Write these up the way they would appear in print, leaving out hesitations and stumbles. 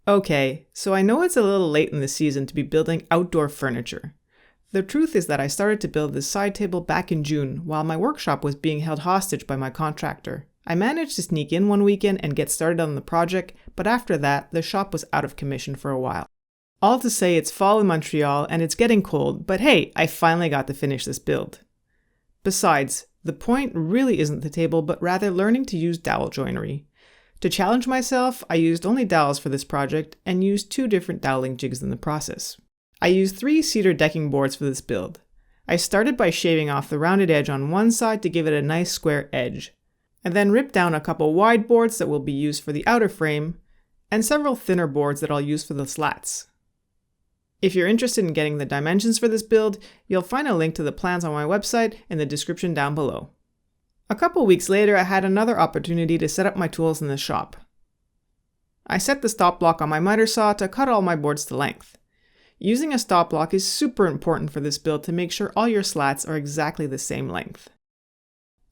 Okay, so I know it's a little late in the season to be building outdoor furniture. The truth is that I started to build this side table back in June while my workshop was being held hostage by my contractor. I managed to sneak in one weekend and get started on the project, but after that, the shop was out of commission for a while. All to say, it's fall in Montreal and it's getting cold, but hey, I finally got to finish this build. Besides, the point really isn't the table, but rather learning to use dowel joinery. To challenge myself, I used only dowels for this project and used 2 different doweling jigs in the process. I used 3 cedar decking boards for this build. I started by shaving off the rounded edge on one side to give it a nice square edge. I then ripped down a couple wide boards that will be used for the outer frame, and several thinner boards that I'll use for the slats. If you're interested in getting the dimensions for this build, you'll find a link to the plans on my website in the description down below. A couple weeks later, I had another opportunity to set up my tools in the shop. I set the stop block on my miter saw to cut all my boards to length. Using a stop block is super important for this build to make sure all your slats are exactly the same length.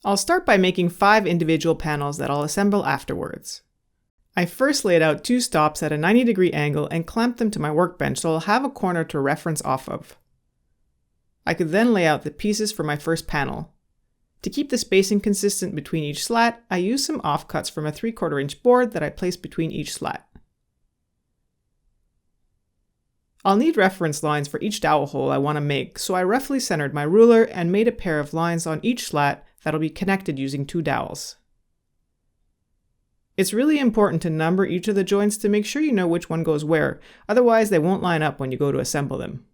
I'll start by making 5 individual panels that I'll assemble afterwards. I first laid out 2 stops at a 90-degree angle and clamped them to my workbench so I'll have a corner to reference off of. I could then lay out the pieces for my first panel. To keep the spacing consistent between each slat, I used some offcuts from a 3/4 inch board that I placed between each slat. I'll need reference lines for each dowel hole I want to make, so I roughly centered my ruler and made a pair of lines on each slat that'll be connected using 2 dowels. It's really important to number each of the joints to make sure you know which one goes where, otherwise they won't line up when you go to assemble them.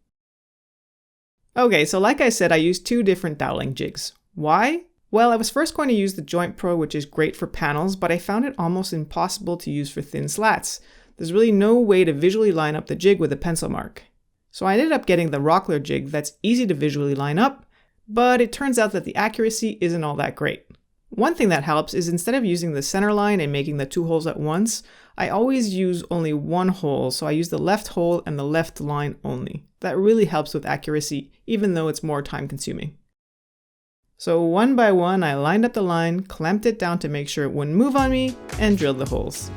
Okay, so like I said, I used 2 different doweling jigs. Why? Well, I was first going to use the Joint Pro, which is great for panels, but I found it almost impossible to use for thin slats. There's really no way to visually line up the jig with a pencil mark. So I ended up getting the Rockler jig that's easy to visually line up, but it turns out that the accuracy isn't all that great. One thing that helps is instead of using the center line and making the 2 holes at once, I always use only 1 hole, so I use the left hole and the left line only. That really helps with accuracy, even though it's more time consuming. So one by one, I lined up the line, clamped it down to make sure it wouldn't move on me, and drilled the holes.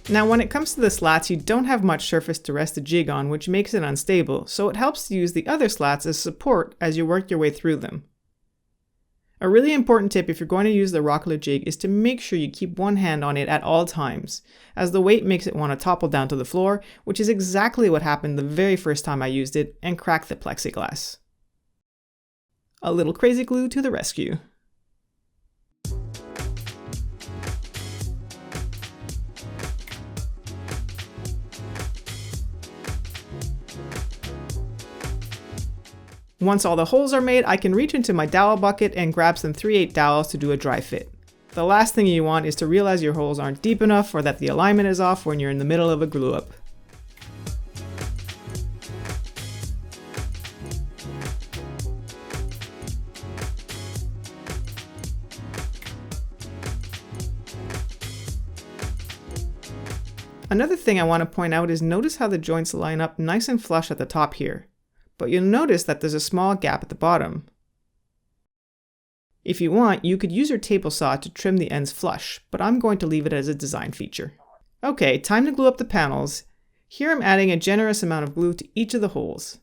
Now when it comes to the slats, you don't have much surface to rest the jig on, which makes it unstable, so it helps to use the other slats as support as you work your way through them. A really important tip if you're going to use the Rockler jig is to make sure you keep one hand on it at all times, as the weight makes it want to topple down to the floor, which is exactly what happened the very first time I used it and cracked the plexiglass. A little crazy glue to the rescue. Once all the holes are made, I can reach into my dowel bucket and grab some 3/8 dowels to do a dry fit. The last thing you want is to realize your holes aren't deep enough or that the alignment is off when you're in the middle of a glue up. Another thing I want to point out is notice how the joints line up nice and flush at the top here. But you'll notice that there's a small gap at the bottom. If you want, you could use your table saw to trim the ends flush, but I'm going to leave it as a design feature. Okay, time to glue up the panels. Here I'm adding a generous amount of glue to each of the holes.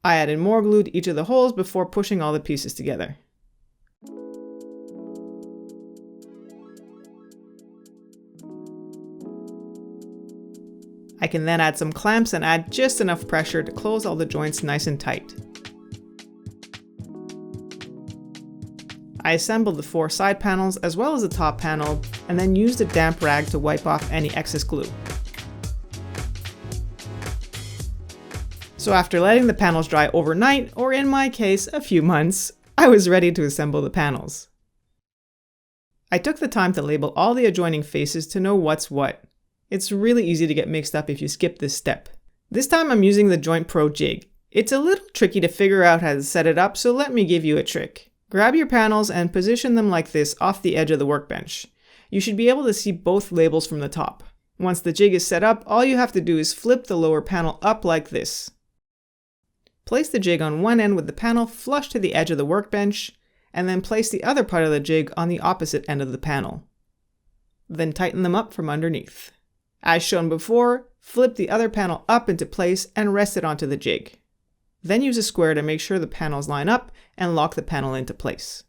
I added more glue to each of the holes before pushing all the pieces together. I can then add some clamps and add just enough pressure to close all the joints nice and tight. I assembled the 4 side panels as well as the top panel and then used a damp rag to wipe off any excess glue. So after letting the panels dry overnight, or in my case, a few months, I was ready to assemble the panels. I took the time to label all the adjoining faces to know what's what. It's really easy to get mixed up if you skip this step. This time I'm using the Joint Pro jig. It's a little tricky to figure out how to set it up, so let me give you a trick. Grab your panels and position them like this off the edge of the workbench. You should be able to see both labels from the top. Once the jig is set up, all you have to do is flip the lower panel up like this. Place the jig on one end with the panel flush to the edge of the workbench, and then place the other part of the jig on the opposite end of the panel. Then tighten them up from underneath. As shown before, flip the other panel up into place and rest it onto the jig. Then use a square to make sure the panels line up and lock the panel into place.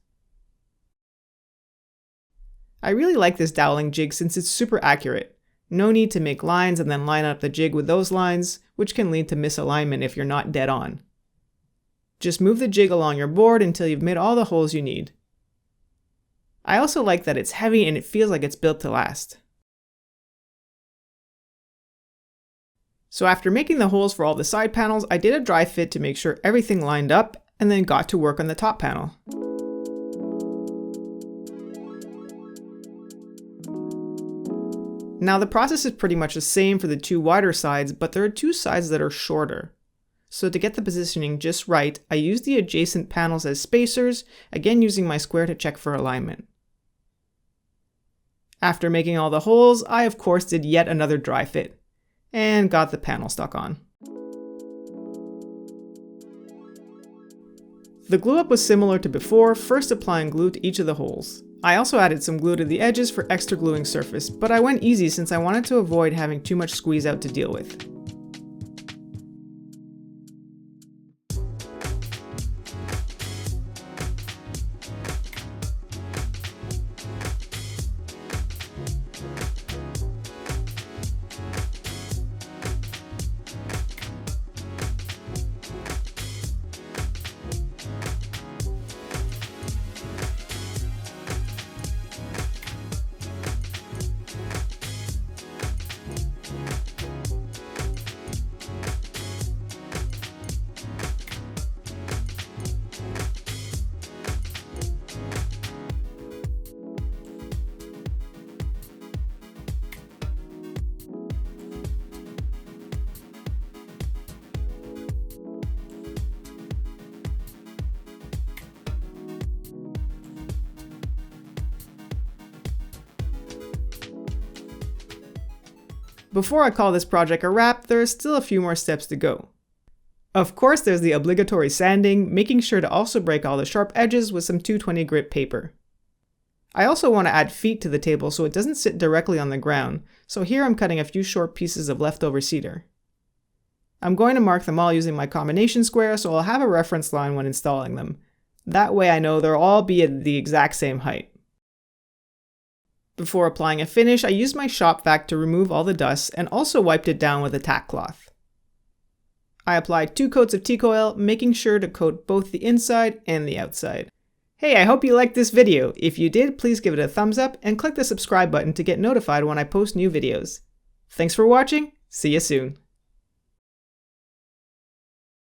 I really like this doweling jig since it's super accurate. No need to make lines and then line up the jig with those lines, which can lead to misalignment if you're not dead on. Just move the jig along your board until you've made all the holes you need. I also like that it's heavy and it feels like it's built to last. So after making the holes for all the side panels, I did a dry fit to make sure everything lined up and then got to work on the top panel. Now the process is pretty much the same for the two wider sides, but there are two sides that are shorter. So to get the positioning just right, I used the adjacent panels as spacers, again using my square to check for alignment. After making all the holes, I of course did yet another dry fit, and got the panel stuck on. The glue up was similar to before, first applying glue to each of the holes. I also added some glue to the edges for extra gluing surface, but I went easy since I wanted to avoid having too much squeeze out to deal with. Before I call this project a wrap, there are still a few more steps to go. Of course, there's the obligatory sanding, making sure to also break all the sharp edges with some 220 grit paper. I also want to add feet to the table so it doesn't sit directly on the ground, so here I'm cutting a few short pieces of leftover cedar. I'm going to mark them all using my combination square so I'll have a reference line when installing them. That way I know they'll all be at the exact same height. Before applying a finish, I used my shop vac to remove all the dust and also wiped it down with a tack cloth. I applied 2 coats of teak oil, making sure to coat both the inside and the outside. Hey, I hope you liked this video. If you did, please give it a thumbs up and click the subscribe button to get notified when I post new videos. Thanks for watching, see you soon.